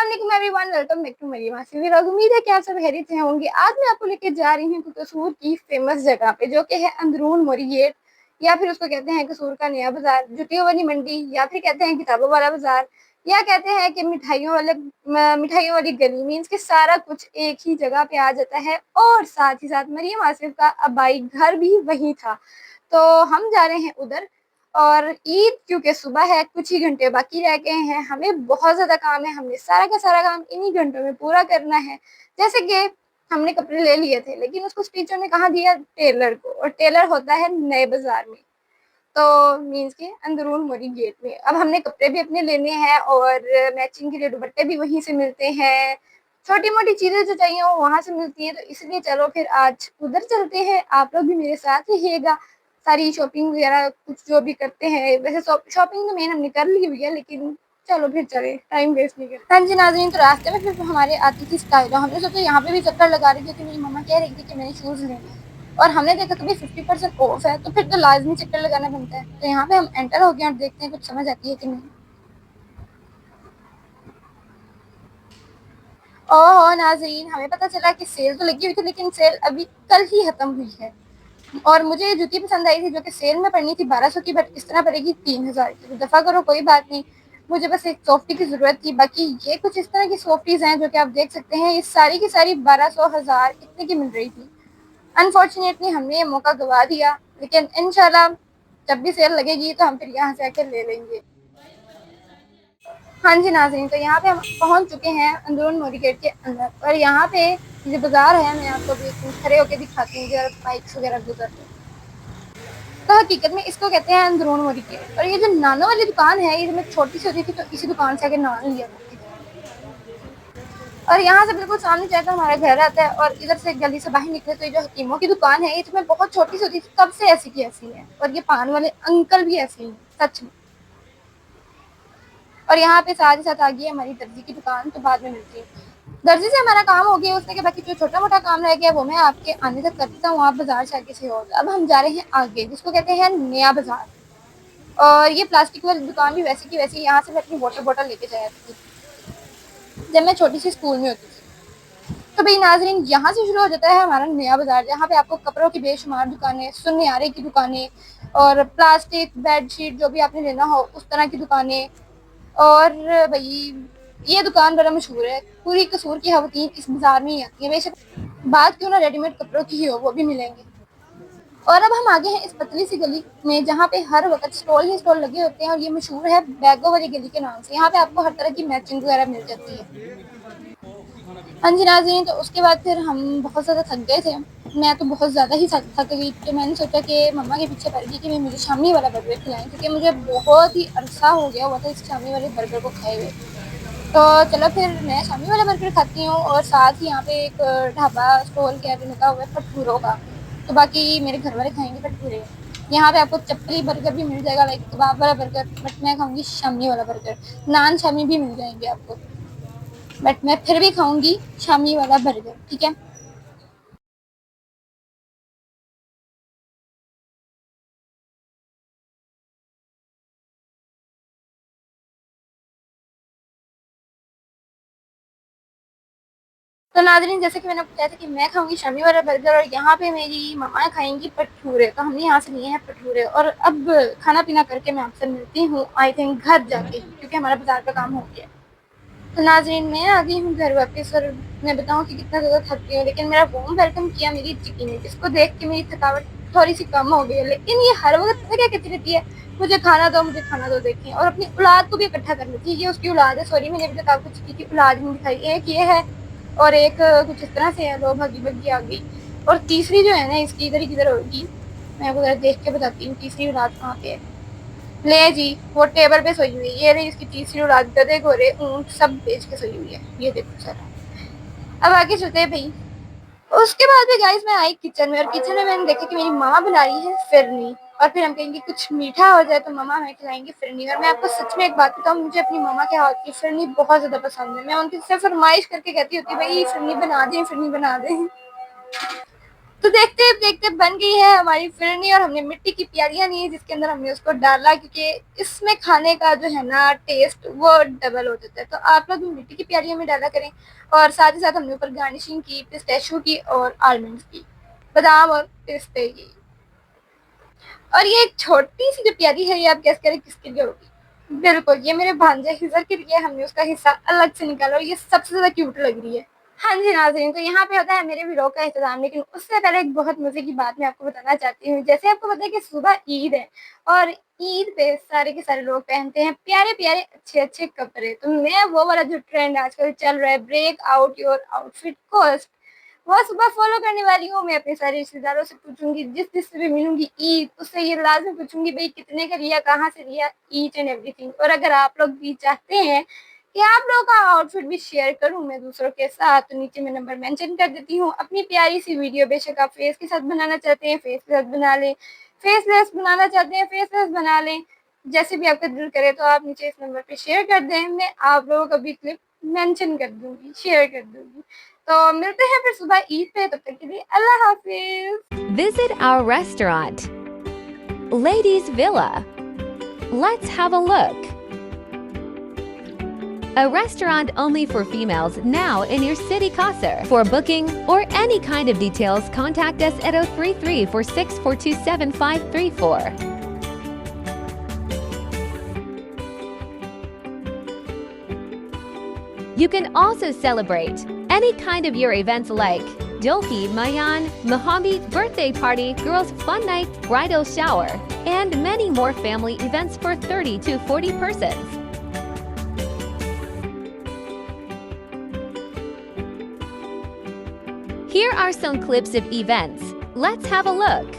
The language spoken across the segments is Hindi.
अस्सलामुअलैकुम everyone, welcome back to Mariam Asif vlog. उम्मीद है कि आप सब खैरियत से होंगे। आज मैं आपको लेके जा रही हूँ कसूर की फेमस जगह पे, जो कि है अंदरून मोरी गेट, या फिर उसको कहते हैं कसूर का नया बाजार, जुतियों वाली मंडी, या फिर कहते हैं किताबों वाला बाजार, या कहते हैं कि मिठाइयों वाली गली। मीन्स के सारा कुछ एक ही जगह पे आ जाता है। और साथ ही साथ मरियम आसिफ का अबाई घर भी वही था, तो हम जा रहे हैं उधर। और ईद क्योंकि सुबह है, कुछ ही घंटे बाकी रह गए हैं, हमें बहुत ज्यादा काम है, हमने सारा का सारा काम इन्हीं घंटों में पूरा करना है। जैसे कि हमने कपड़े ले लिए थे, लेकिन उसको स्टिचर ने कहा दिया टेलर को, और टेलर होता है नए बाजार में, तो मीन्स के अंदरून मोरी गेट में। अब हमने कपड़े भी अपने लेने हैं, और मैचिंग के लिए दुपट्टे भी वहीं से मिलते हैं। छोटी मोटी चीजें जो चाहिए वो वहां से मिलती है, तो इसलिए चलो फिर आज उधर चलते हैं। आप लोग भी मेरे साथ रहिएगा। सारी शॉपिंग वगैरह कुछ जो भी करते हैं, वैसे शॉपिंग तो मेन हमने कर ली हुई है, लेकिन चलो फिर चले, टाइम वेस्ट नहीं करते। हाँ जी नाज़रीन, तो रास्ते में फिर हमारे आती थी स्टाइलो। हमने सोचा यहाँ पे भी चक्कर लगा रही थी, क्योंकि मेरी मम्मा कह रही थी कि मैंने शूज लेने हैं, और हमने देखा कभी 50% ऑफ है, तो फिर तो लाजमी चक्कर लगाना बनता है। तो यहाँ पे हम एंटर हो गए और देखते हैं कुछ समझ आती है कि नहीं। ओह नाज़रीन, हमें पता चला कि सेल तो लगी हुई थी, लेकिन सेल अभी कल ही खत्म हुई है। और मुझे ये जूती पसंद आई थी, जो कि सेल में पड़नी थी 1200 की, बट इस तरह पड़ेगी 3000 की। तो दफा करो, कोई बात नहीं। मुझे बस एक सॉफ्टी की जरूरत थी। बाकी ये कुछ इस तरह की सॉफ्टीज हैं जो कि आप देख सकते हैं, ये सारी की सारी 1200 1000 इतने की मिल रही थी। अनफॉर्चुनेटली हमने ये मौका गवा दिया, लेकिन इंशाल्लाह जब भी सेल लगेगी तो हम फिर यहाँ से आकर ले लेंगे। हाँ जी नाज़रीन, तो यहाँ पे हम पहुँच चुके हैं अंदरून मोरी गेट के अंदर। और यहाँ पे जो बाजार है, मैं आपको भी खड़े होकर दिखाती हूँ, जरा बाइक्स वगैरह गुजरते हैं। तो हकीकत में इसको कहते हैं अंदरून मोरी गेट। और ये जो नानों वाली दुकान है, ये जब मैं छोटी सी होती थी तो इसी दुकान से आके नान लिया करती थी। और यहाँ से बिल्कुल सामने जाकर हमारा घर आता है, और इधर से गली से बाहर निकले तो ये जो हकीमों की दुकान है, ये तो मैं बहुत छोटी सी होती थी तब से ऐसी की ऐसी है। और ये पान वाले अंकल भी ऐसे ही, सच में। और यहाँ पे साथ ही साथ आ गई है हमारी दर्जी की दुकान, तो बाद में मिलती है। दर्जी से हमारा काम हो गया, उसने के बाकी जो छोटा मोटा काम रह गया वो मैं आपके आने तक करता हूँ। आप बाजार से आगे से हो। अब हम जा रहे हैं आगे, जिसको कहते हैं नया बाजार। और ये प्लास्टिक वाली दुकान भी वैसी की वैसी, यहाँ से मैं अपनी वाटर बॉटल लेके जाया थी जब मैं छोटी सी स्कूल में होती थी। तो भाई नाजरीन, यहाँ से शुरू हो जाता है हमारा नया बाजार, जहाँ पे आपको कपड़ों की बेशुमार दुकानें, सुनहरे की दुकानें, और प्लास्टिक बेडशीट जो भी आपने लेना हो उस तरह की दुकानें। और भाई ये दुकान बड़ा मशहूर है, पूरी कसूर की खवातीन इस बाजार में ही आती है। बेशक बात क्यों ना रेडीमेड कपड़ों की ही हो, वो भी मिलेंगे। और अब हम आगे हैं इस पतली सी गली में, जहाँ पे हर वक्त स्टॉल ही स्टॉल लगे होते हैं, और ये मशहूर है बैगों वाली गली के नाम से। यहाँ पे आपको हर तरह की मैचिंग वगैरह मिल जाती है। हाँ जी नाज़रीन, तो उसके बाद फिर हम बहुत ज़्यादा थक गए थे। मैं तो बहुत ज़्यादा ही थक गई, तो मैंने सोचा कि मम्मा के पीछे पड़ गई कि मुझे शामी वाला बर्गर खिलाएं, क्योंकि मुझे बहुत ही अरसा हो गया हुआ था इस शामी वाले बर्गर को खाए हुए। तो चलो फिर मैं शामी वाला बर्गर खाती हूँ, और साथ ही यहाँ पे एक ढाबा स्टॉल क्या लगा हुआ है भटूरों का। तो बाकी मेरे घर वाले खाएंगे भटूरे। यहाँ पे आपको चपली बर्गर भी मिल जाएगा, लाइक कबाब वाला बर्गर, बट मैं खाऊंगी शामी वाला बर्गर। नान शामी भी मिल जाएंगे आपको, बट मैं फिर भी खाऊंगी शामी वाला बर्गर, ठीक है। तो नाज़रीन, जैसे कि मैंने बताया था कि मैं खाऊंगी शामी वाला बर्गर, और यहाँ पे मेरी मम्मा खाएंगी भटूरे। तो हमने यहाँ से लिए हैं भटूरे, और अब खाना पीना करके मैं आपसे मिलती हूँ आई थिंक घर जाके, क्योंकि हमारा बाजार का काम हो गया। तो नाज़रीन, मैं आ गई हूँ घर वापस, और मैं बताऊँ कि कितना ज़्यादा थक गई हूँ, लेकिन मेरा वार्म वेलकम किया मेरी चिकी ने, जिसको देख के मेरी थकावट थोड़ी सी कम हो गई है। लेकिन ये हर वक्त पता क्या कहती रहती है, मुझे खाना दो, मुझे खाना दो। देखें, और अपनी औलाद को भी इकट्ठा कर लेती है। ये उसकी औलाद है, सॉरी मैंने अभी तक आपको चिकी की औलाद नहीं दिखाई। एक ये है, और एक कुछ इस तरह से है, दो भागी भगी आ गई। और तीसरी जो है ना, इसकी इधर किधर होगी, मैं आपको जरा देख के बताती हूँ तीसरी औलाद कहाँ पे है। ले जी, वो टेबल पे सोई हुई है। ये रही इसकी तीसरी औलाद, गधे घोड़े ऊंट सब बेच के सोई हुई है, ये देखो जरा। अब आगे चलते हैं भाई। उसके बाद भी गाइस मैं आई किचन में, और किचन में मैंने देखा कि मेरी मामा बना रही है फिरनी। और फिर हम कहेंगे कुछ मीठा हो जाए तो मामा हमें खिलाएंगी फिरनी। और मैं आपको सच में एक बात बताऊँ, मुझे अपनी मामा के हाथ की फिरनी बहुत ज्यादा पसंद है। मैं उनकी से फरमाइश करके कहती होती भाई फिरनी बना दें, फिरनी बना दें। तो देखते देखते बन गई है हमारी फिरनी और हमने मिट्टी की प्यालियां ली जिसके अंदर हमने उसको डाला, क्योंकि इसमें खाने का जो है ना टेस्ट वो डबल हो जाता है। तो आप लोग भी मिट्टी की प्यालियों में डाला करें। और साथ ही साथ हमने ऊपर गार्निशिंग की पिस्ताशियो की और आलमंड्स की, बादाम और पिस्ते की। और ये एक छोटी सी जो प्याली है ये आप गैस करें किसके लिए होगी? बिल्कुल ये मेरे भांजे हिजर के लिए हमने उसका हिस्सा अलग से निकाला और ये सबसे ज्यादा क्यूट लग रही है। हाँ जी नाज़रीन, तो यहाँ पे होता है मेरे व्लॉग का इंतज़ाम, लेकिन उससे पहले एक बहुत मज़े की बात मैं आपको बताना चाहती हूँ। जैसे आपको पता है कि सुबह ईद है और ईद पे सारे के सारे लोग पहनते हैं प्यारे-प्यारे अच्छे-अच्छे कपड़े। तो मैं वो वाला जो ट्रेंड आजकल चल रहा है, break out your outfit cost, वो सुबह फॉलो करने वाली हूँ। मैं अपने सारे रिश्तेदारों से पूछूंगी, जिससे भी मिलूंगी ईद, उससे ये लाज़मी पूछूंगी भाई कितने का लिया, कहाँ से लिया, ईच एंड एवरीथिंग। और अगर आप लोग भी चाहते हैं कि आप लोगों का आउटफिट भी शेयर करूं मैं दूसरों के साथ, तो नीचे मैं नंबर मेंशन कर देती हूँ। अपनी प्यारी सी वीडियो, बेशक आप फेस के साथ बनाना चाहते हैं फेस के साथ बना लें, फेसलेस बनाना चाहते हैं फेसलेस बना लें, जैसे भी आपका दिल करे। तो आप नीचे इस नंबर पे शेयर कर दें, मैं आप लोगों का भी क्लिप मेंशन कर दूंगी, शेयर कर दूंगी। तो मिलते हैं फिर सुबह ईद पे, तब तक के लिए अल्लाह हाफिज। Visit our restaurant, Ladies Villa. Let's have a look. A restaurant only for females now in your city, Qasr. For booking or any kind of details, contact us at 033-46427534. You can also celebrate any kind of your events like Dolki, Mayan, Mohammed, birthday party, girls' fun night, bridal shower, and many more family events for 30 to 40 persons. Here are some clips of events. Let's have a look.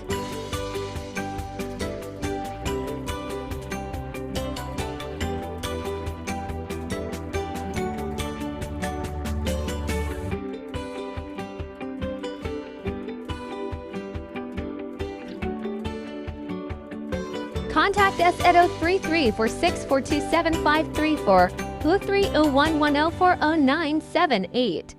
Contact us at 033-46427534, 03011040978.